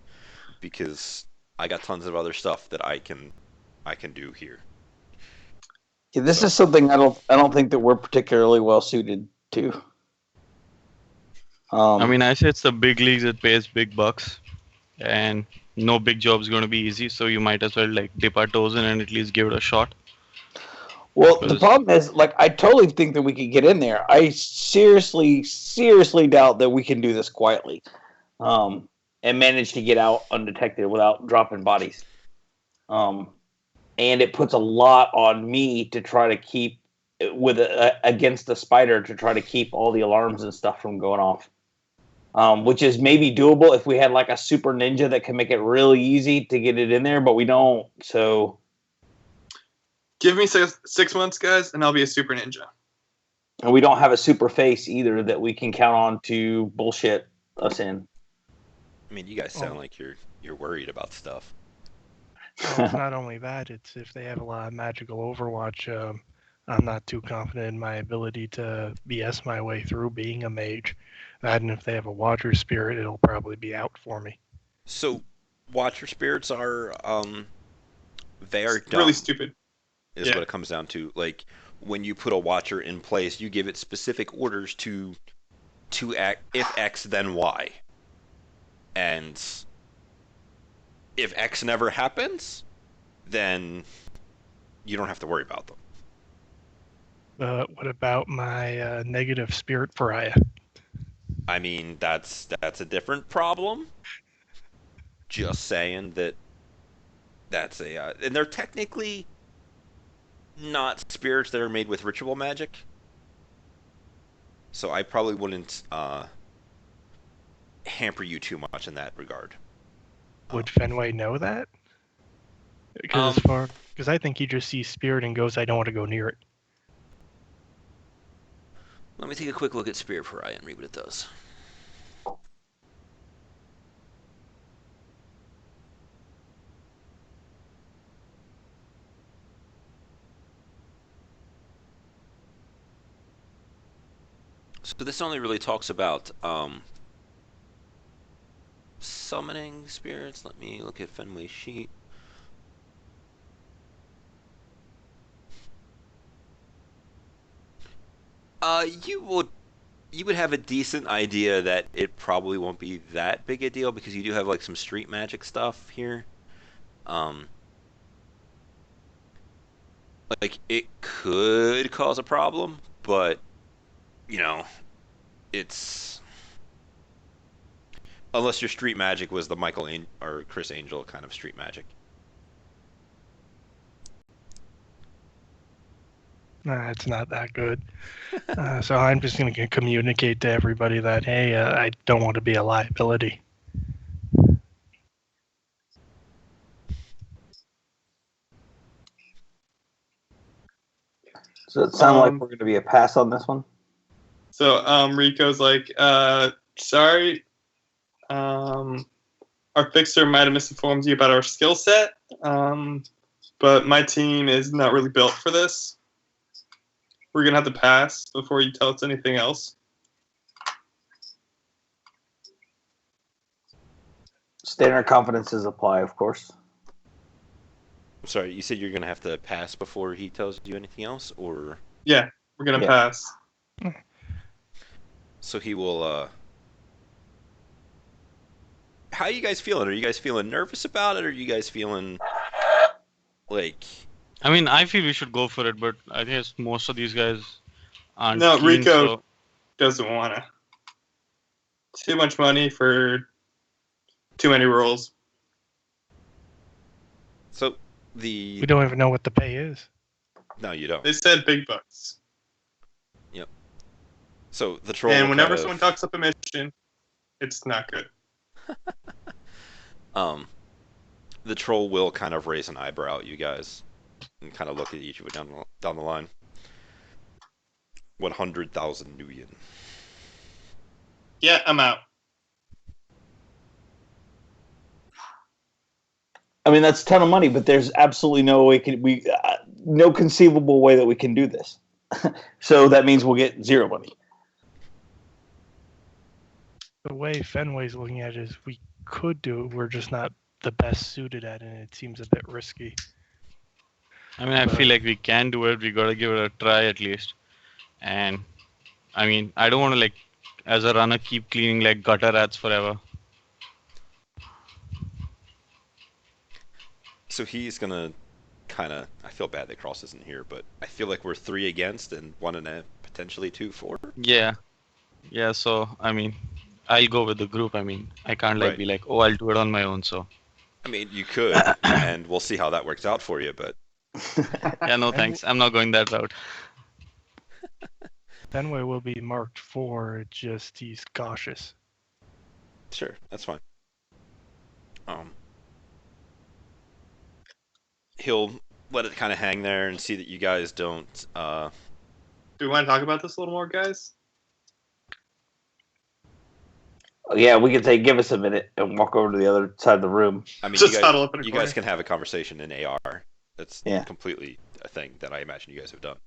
because I got tons of other stuff that I can do here. Yeah, this is something I don't think that we're particularly well suited to. I mean, I say it's the big leagues that pays big bucks, and no big job's going to be easy. So you might as well like dip our toes in and at least give it a shot. well, the Because problem is, like, I totally think that we could get in there. I seriously, seriously doubt that we can do this quietly, and manage to get out undetected without dropping bodies. And it puts a lot on me to try to keep against the spider to try to keep all the alarms and stuff from going off. Which is maybe doable if we had like a super ninja that can make it really easy to get it in there, but we don't. So Give me 6 months, guys, and I'll be a super ninja. and we don't have a super face either that we can count on to bullshit us in. I mean, you guys sound like you're worried about stuff. Well, it's not only that, it's if they have a lot of magical Overwatch, I'm not too confident in my ability to BS my way through being a mage. That, and if they have a Watcher Spirit, it'll probably be out for me. So, Watcher spirits are they are dumb. Really stupid. Is what it comes down to. Like, when you put a Watcher in place, you give it specific orders to act. If X, then Y. And if X never happens, then you don't have to worry about them. What about my negative Spirit Pariah? I mean, that's a different problem. Just saying that's and they're technically not spirits that are made with ritual magic. So I probably wouldn't hamper you too much in that regard. Would Fenway know that? Because I think he just sees Spirit and goes, I don't want to go near it. Let me take a quick look at Spirit Pariah and read what it does. So this only really talks about summoning spirits. Let me look at Fenway's sheet. You would have a decent idea that it probably won't be that big a deal because you do have like some street magic stuff here. Like it could cause a problem, but you know, it's unless your street magic was the Michael or Chris Angel kind of street magic. Nah, it's not that good. So I'm just going to communicate to everybody that, hey, I don't want to be a liability. Does it sound like we're going to be a pass on this one? So Rico's like, sorry, our fixer might have misinformed you about our skill set, but my team is not really built for this. We're going to have to pass before you tell us anything else. Standard confidences apply, of course. Sorry, you said you're gonna have to pass before he tells you anything else, or Yeah, we're going to pass. so he will. How are you guys feeling? Are you guys feeling nervous about it, or are you guys feeling like? I mean, I feel we should go for it, but I guess most of these guys aren't. No, keen, Rico so... doesn't want to. Too much money for too many rolls. So We don't even know what the pay is. No, you don't. They said big bucks. Yep. So the troll. And whenever someone talks up a mission, it's not good. The troll will kind of raise an eyebrow at you guys and kind of look at each of you down the line. 100,000 nuyen. Yeah, I'm out. I mean, that's a ton of money, but there's absolutely no way no conceivable way that we can do this. So that means we'll get zero money. The way Fenway's looking at it is we could do it, we're just not the best suited at it, and it seems a bit risky. I mean, I feel like we can do it. We gotta give it a try at least. And I mean, I don't want to like as a runner keep cleaning like gutter rats forever. So he's gonna kind of. I feel bad that Cross isn't here, but I feel like we're 3 against and 1 and a potentially 2 for. Yeah. Yeah, so I mean, I'll go with the group. I mean, I can't like Right. be like, oh, I'll do it on my own. So I mean, you could, and we'll see how that works out for you. But yeah, no thanks. I'm not going that route. Fenway will be marked 4. It's just he's cautious. sure, that's fine. He'll let it kind of hang there and see that you guys don't. Do we want to talk about this a little more, guys? Yeah, we can say give us a minute and walk over to the other side of the room. I mean, Just you huddle up in a guys corner. can have a conversation in AR. That's Yeah. completely a thing that I imagine you guys have done.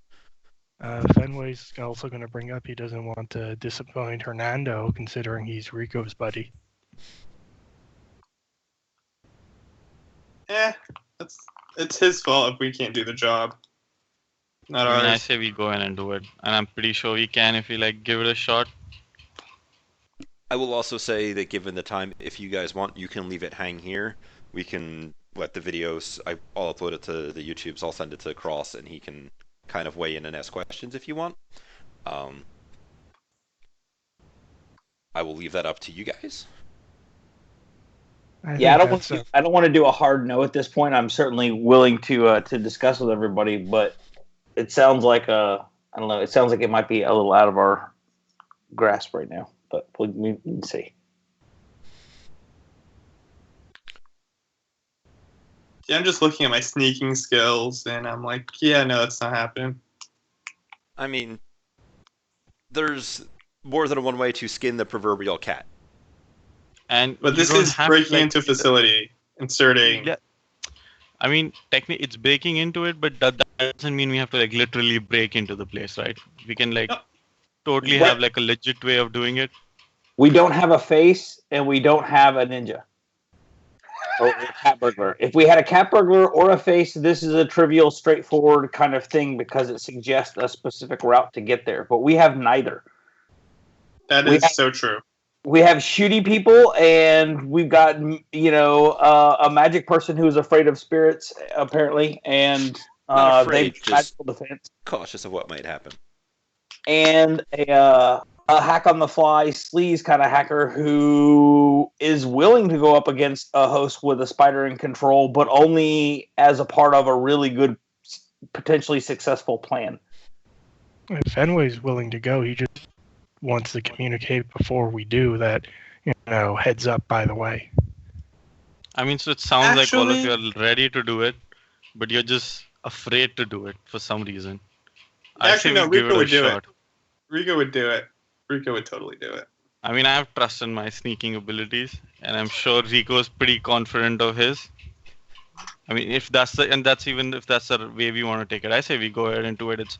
Fenway's also going to bring up he doesn't want to disappoint Hernando, considering he's Rico's buddy. It's his fault if we can't do the job. Not I mean, I ours. say we go in and do it, and I'm pretty sure we can if we like give it a shot. I will also say that given the time, if you guys want, you can leave it hang here. We can let the videos. I'll upload it to the YouTubes. I'll send it to Cross, and he can kind of weigh in and ask questions if you want. I will leave that up to you guys. Yeah, I don't want to do a hard no at this point. I'm certainly willing to discuss with everybody, but it sounds like I don't know. It sounds like it might be a little out of our grasp right now, but we can see. Yeah, I'm just looking at my sneaking skills, and I'm like, yeah, no, that's not happening. I mean, there's more than one way to skin the proverbial cat. But this is breaking into a facility, inserting. Yeah. I mean, technically, it's breaking into it, but that doesn't mean we have to like literally break into the place, right? We can like totally have like a legit way of doing it. We don't have a face, and we don't have a ninja or a cat burglar. If we had a cat burglar or a face, this is a trivial, straightforward kind of thing because it suggests a specific route to get there. But we have neither. That is so true. We have shooty people, and we've got a magic person who's afraid of spirits, apparently, and Not afraid, they've just magical defense, cautious of what might happen. and a hack on the fly sleaze kind of hacker who is willing to go up against a host with a spider in control, but only as a part of a really good, potentially successful plan. If Fenway's willing to go, he just wants to communicate before we do that, heads up, by the way. I mean, so it sounds like all of Actually- you are ready to do it, but you're just afraid to do it for some reason. I Actually, say no, we give Rico it a would do it. shot. Rico would do it. Rico would totally do it. I mean, I have trust in my sneaking abilities, and I'm sure Rico's pretty confident of his. I mean, if that's the way we want to take it, I say we go ahead and do it. It's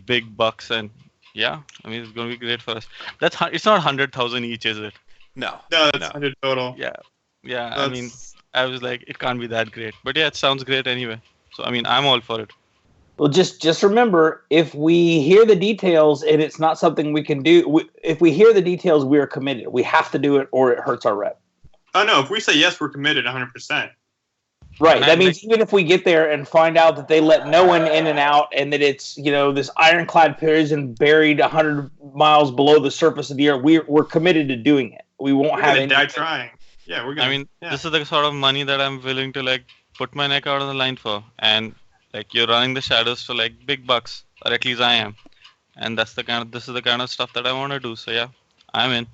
big bucks, and yeah, I mean, it's going to be great for us. It's not 100,000 each, is it? No. No, that's 100 total. Yeah. I That's- mean, I was like, it can't be that great, but yeah, it sounds great anyway. So I mean, I'm all for it. Well, just remember, if we hear the details and it's not something we can do, if we hear the details, we are committed. We have to do it, or it hurts our rep. Oh no, if we say yes, we're committed 100%. Right. And That I means even if we get there and find out that they let no one in and out, and that it's this ironclad prison buried 100 miles below the surface of the earth, we're committed to doing it. We won't We're have gonna any. die trying. Yeah, we're gonna. I mean, yeah. this is the sort of money that I'm willing to like put my neck out on the line for, and like you're running the shadows for like big bucks, or at least I am, and this is the kind of stuff that I want to do. So yeah, I'm in.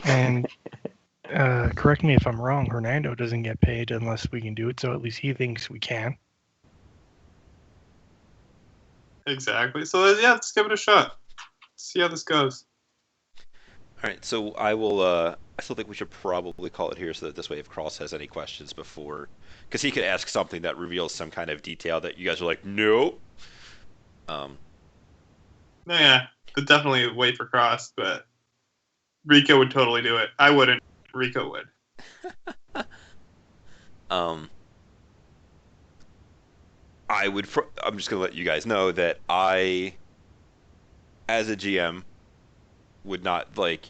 And correct me if I'm wrong, Hernando doesn't get paid unless we can do it, so at least he thinks we can. Exactly. So yeah, let's give it a shot. See how this goes. All right, so I will. I still think we should probably call it here, so that this way, if Cross has any questions before, because he could ask something that reveals some kind of detail that you guys are like, nope. No, yeah, but definitely wait for Cross, but Rico would totally do it. I wouldn't. Rico would. I would. I'm just gonna let you guys know that I, as a GM, would not like.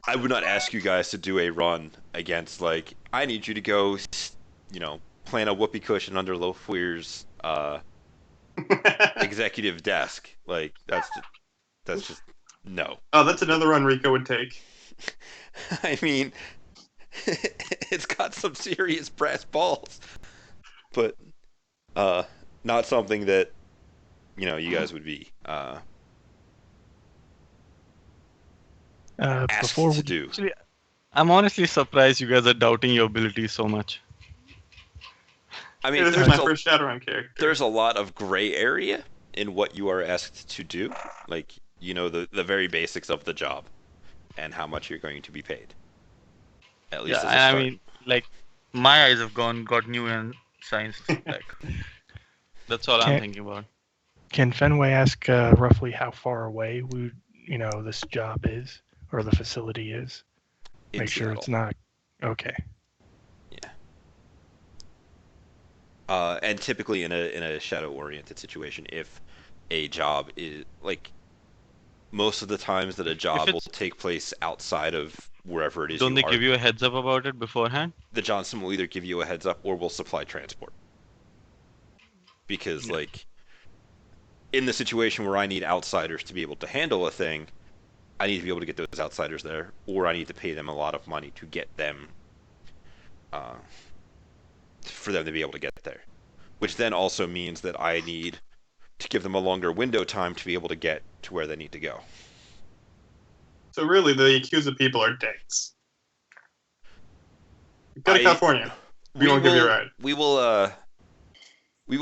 I would not ask you guys to do a run against like. I need you to go, plant a whoopee cushion under Lofweir's executive desk. Like that's just no. Oh, that's another run Rico would take. I mean, it's got some serious brass balls, but not something that you guys would be asked Before to we, do. Actually, I'm honestly surprised you guys are doubting your abilities so much. I Hey, mean, this is my first Shadowrun character. there's a lot of gray area in what you are asked to do, like the very basics of the job and how much you're going to be paid. At least Yeah, as a I start. mean, like, my eyes have got new in science. Like, that's all I'm Can't- thinking about. can Fenway ask roughly how far away this job is or the facility is? In Make sure Seattle. it's not okay. Yeah. And typically in a shadow-oriented situation, if a job is like most of the times that a job will it's- take place outside of wherever it is Don't you they are, give you a heads up about it beforehand? the Johnson will either give you a heads up or will supply transport. Because like in the situation where I need outsiders to be able to handle a thing, I need to be able to get those outsiders there, or I need to pay them a lot of money to get them, for them to be able to get there. Which then also means that I need to give them a longer window time to be able to get to where they need to go. So really, the Yakuza people are dicks. Go to California. We won't give you a ride. We will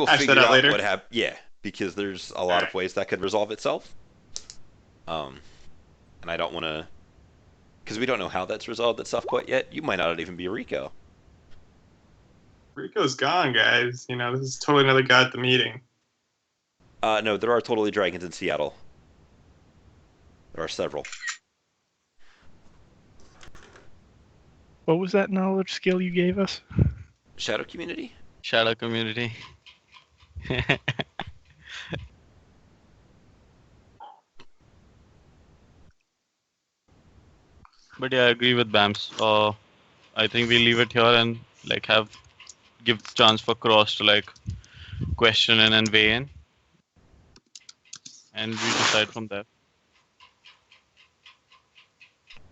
Hash figure that out out later. what happened. Yeah, because there's a lot of ways that could resolve itself. And I don't want to, because we don't know how that's resolved itself quite yet. You might not even be Rico. Rico's gone, guys. This is totally another guy at the meeting. No, there are totally dragons in Seattle. There are several. What was that knowledge skill you gave us? Shadow community? Shadow community. But yeah, I agree with Bams. I think we leave it here and like give the chance for Cross to like question and weigh in, and we decide from there.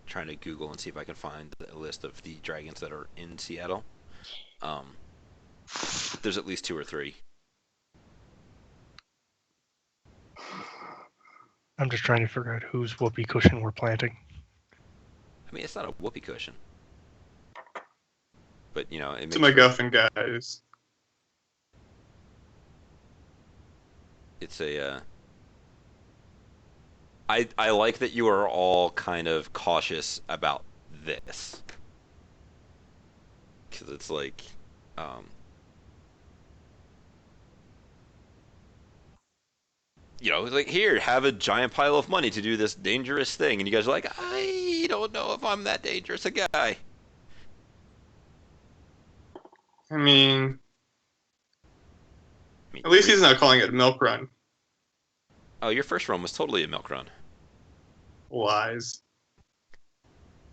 Trying to Google and see if I can find a list of the dragons that are in Seattle. There's at least 2 or 3. I'm just trying to figure out whose whoopee cushion we're planting. I mean, it's not a whoopee cushion, but it It's makes a MacGuffin, guys. it's a. I like that you are all kind of cautious about this, because it's like, it's like, here, have a giant pile of money to do this dangerous thing, and you guys are like, I don't know if I'm that dangerous a guy. I mean, I mean, at least he's not calling it a milk run. Oh, your first run was totally a milk run. Lies.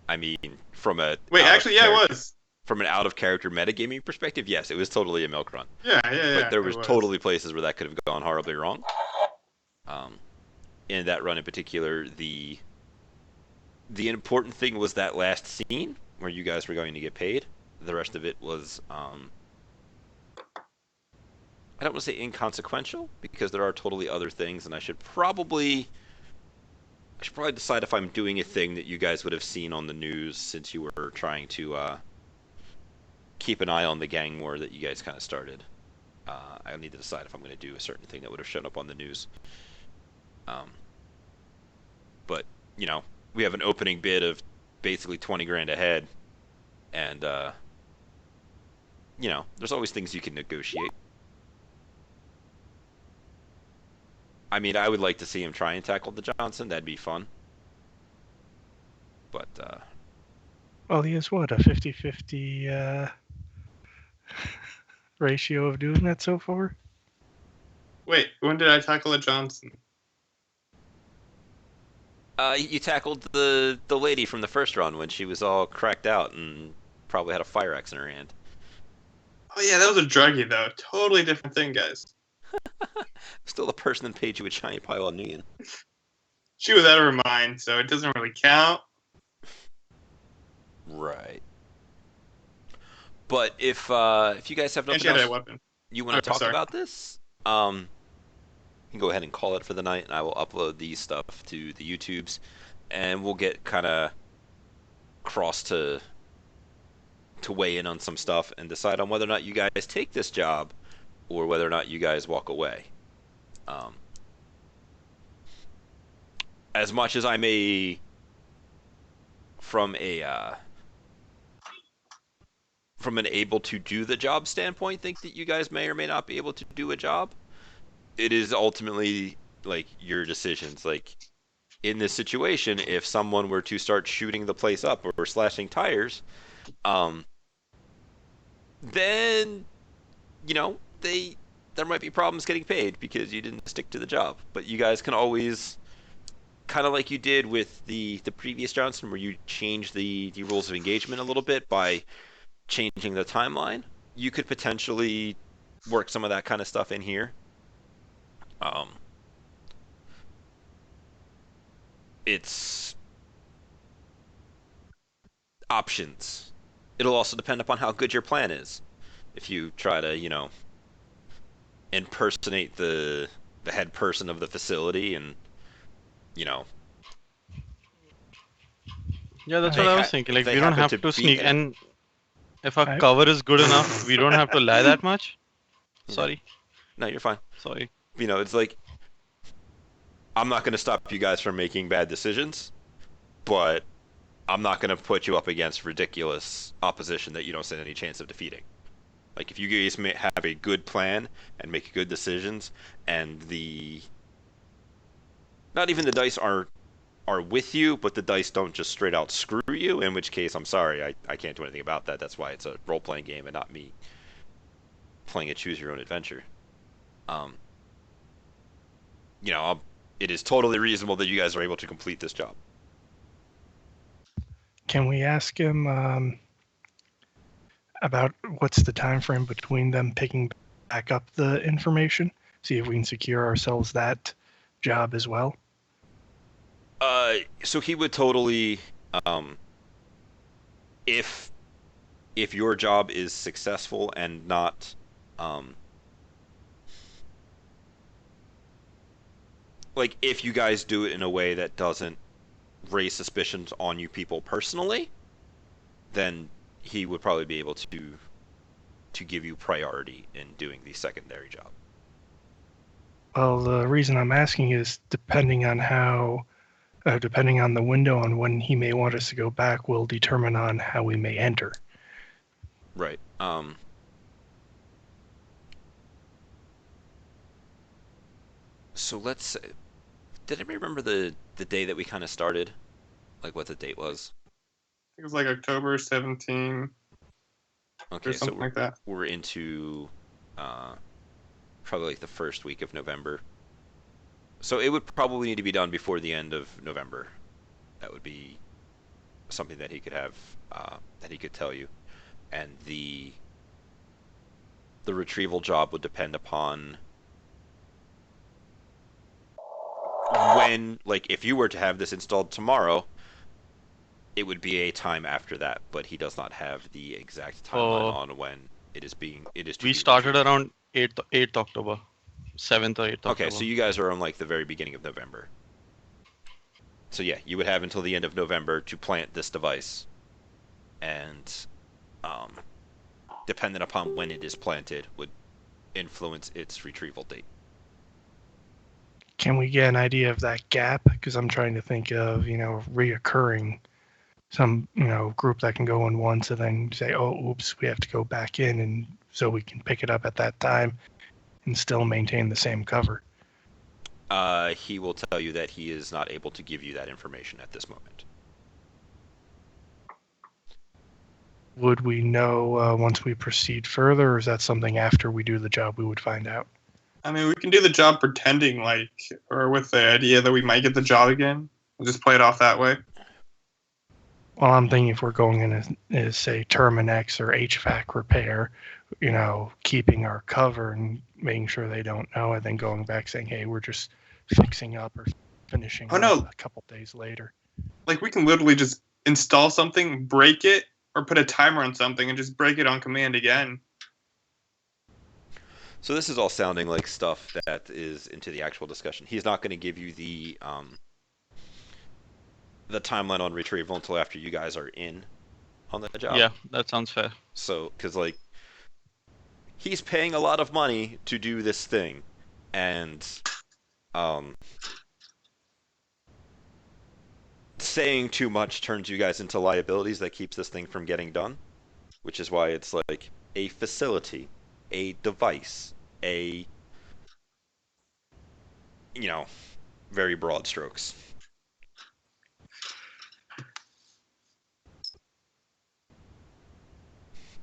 I mean, from a Wait, actually, yeah, it was. From an out of character metagaming perspective, yes, it was totally a milk run. Yeah. But there it was totally places where that could have gone horribly wrong. In that run in particular, the important thing was that last scene where you guys were going to get paid. The rest of it was, I don't want to say inconsequential, because there are totally other things, and I should probably decide if I'm doing a thing that you guys would have seen on the news, since you were trying to keep an eye on the gang war that you guys kind of started. I need to decide if I'm going to do a certain thing that would have shown up on the news. But we have an opening bid of basically 20 grand ahead, and there's always things you can negotiate. I mean, I would like to see him try and tackle the Johnson. That'd be fun. But Well, he has what, a 50-50 ratio of doing that so far? Wait, when did I tackle a Johnson? You tackled the lady from the first run when she was all cracked out and probably had a fire axe in her hand. Oh yeah, that was a druggie though. Totally different thing, guys. Still the person that paid you a giant pile of million. She was out of her mind, so it doesn't really count. Right. But if you guys have And nothing she had else a weapon. you want to talk sorry. about this, you can go ahead and call it for the night, and I will upload these stuff to the YouTubes, and we'll get kind of cross to weigh in on some stuff and decide on whether or not you guys take this job or whether or not you guys walk away. Um, as much as I may, from an able to do the job standpoint, think that you guys may or may not be able to do a job, it is ultimately like your decisions. Like in this situation, if someone were to start shooting the place up or slashing tires, um, then there might be problems getting paid because you didn't stick to the job. But you guys can always, kind of like you did with the previous Johnson, where you change the rules of engagement a little bit by changing the timeline. You could potentially work some of that kind of stuff in here. Um, it's options. It'll also depend upon how good your plan is. If you try to, impersonate the head person of the facility and, you know, Yeah, that's they what I ha- was thinking. Like, they we don't happen have to to be sneak, there. and if our I- cover is good enough, we don't have to lie that much. Yeah. Sorry, No, you're fine. sorry. It's like I'm not going to stop you guys from making bad decisions, but I'm not going to put you up against ridiculous opposition that you don't stand any chance of defeating. Like if you guys have a good plan and make good decisions, and not even the dice are with you, but the dice don't just straight out screw you. In which case, I'm sorry, I can't do anything about that. That's why it's a role playing game and not me playing a choose your own adventure. Um, it is totally reasonable that you guys are able to complete this job. Can we ask him about what's the time frame between them picking back up the information? See if we can secure ourselves that job as well. So he would totally, um, if your job is successful and not, um, like if you guys do it in a way that doesn't raise suspicions on you people personally, then he would probably be able to give you priority in doing the secondary job. Well, the reason I'm asking is depending on the window on when he may want us to go back will determine on how we may enter. Right. So let's say, did anybody remember the day that we kind of started? Like what the date was? It was like October 17 Okay, or so something like that. we're into probably like the first week of November. So it would probably need to be done before the end of November. That would be something that he could have, that he could tell you. And the retrieval job would depend upon when, like, if you were to have this installed tomorrow, it would be a time after that. But he does not have the exact timeline on when it is to We be started retrieved. around 8th October, 7th or 8th Okay, October. so you guys are on like the very beginning of November. So yeah, you would have until the end of November to plant this device, and dependent upon when it is planted, would influence its retrieval date. Can we get an idea of that gap? Because I'm trying to think of, reoccurring some, group that can go in once and then say, oh, oops, we have to go back in, and so we can pick it up at that time and still maintain the same cover. He will tell you that he is not able to give you that information at this moment. Would we know once we proceed further, or is that something after we do the job we would find out? I mean, we can do the job pretending like, or with the idea that we might get the job again. We'll just play it off that way. Well, I'm thinking if we're going in as say Terminex or HVAC repair, keeping our cover and making sure they don't know, and then going back saying, hey, we're just fixing up or finishing Oh, up no. a couple days later. Like, we can literally just install something, break it, or put a timer on something and just break it on command again. So this is all sounding like stuff that is into the actual discussion. He's not going to give you the timeline on retrieval until after you guys are in on the job. Yeah, that sounds fair. So, because like he's paying a lot of money to do this thing, and saying too much turns you guys into liabilities that keeps this thing from getting done, which is why it's like a facility, a device, a very broad strokes.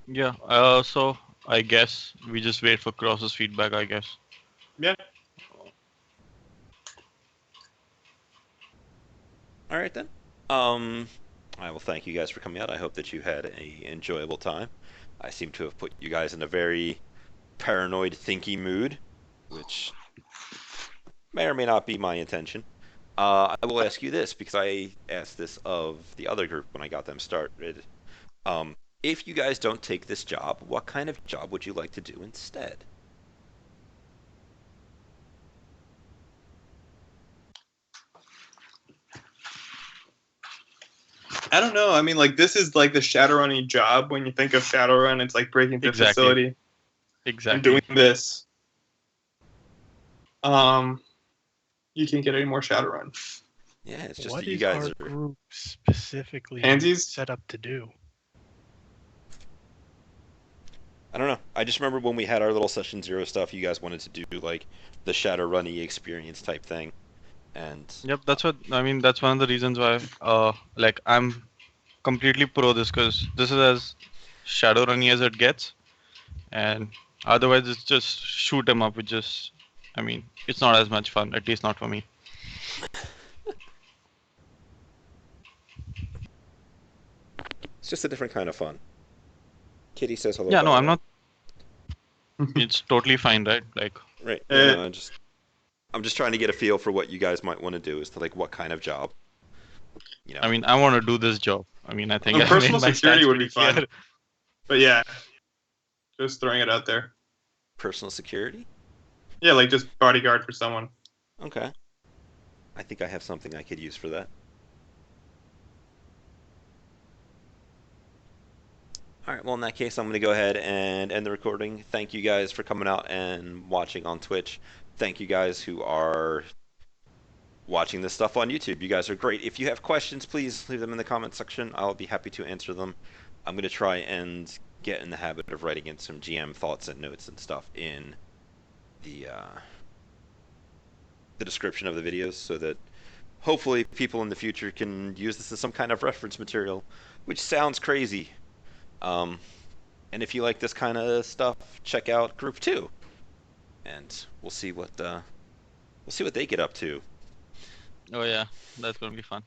Yeah. So I guess we just wait for Cross's feedback. I guess. Yeah. All right then. I will thank you guys for coming out. I hope that you had a enjoyable time. I seem to have put you guys in a very paranoid, thinky mood, which may or may not be my intention. I will ask you this because I asked this of the other group when I got them started. If you guys don't take this job, what kind of job would you like to do instead? I don't know. I mean, like, this is like the Shadowrunning job. When you think of Shadowrun, it's like breaking the Exactly. facility and Exactly. doing this. You can't get any more Shadowrun. Yeah, it's just What that you is guys our are. group specifically Pansies? set up to do? I don't know. I just remember when we had our little Session Zero stuff, you guys wanted to do like the Shadowrunny experience type thing, and Yep. That's what I mean. That's one of the reasons why, like I'm completely pro this because this is as Shadowrunny as it gets, and otherwise it's just shoot 'em up. With just, I mean, it's not as much fun. At least not for me. it's just a different kind of fun. Kitty says hello. Yeah. by No, the I'm way. not. It's totally fine, right? Like. Right. Uh, No, I'm just trying to get a feel for what you guys might want to do as to like what kind of job. I mean, I want to do this job. I mean, I think And I personal made my security stance would be pretty fun. clear. But yeah, just throwing it out there. Personal security. Yeah, like just bodyguard for someone. Okay. I think I have something I could use for that. All right. Well, in that case, I'm going to go ahead and end the recording. Thank you guys for coming out and watching on Twitch. Thank you guys who are watching this stuff on YouTube. You guys are great. If you have questions, please leave them in the comment section. I'll be happy to answer them. I'm going to try and get in the habit of writing in some GM thoughts and notes and stuff in the description of the videos so that hopefully people in the future can use this as some kind of reference material, which sounds crazy. And if you like this kind of stuff, check out Group 2. And we'll see what they get up to. Oh yeah, that's gonna be fun.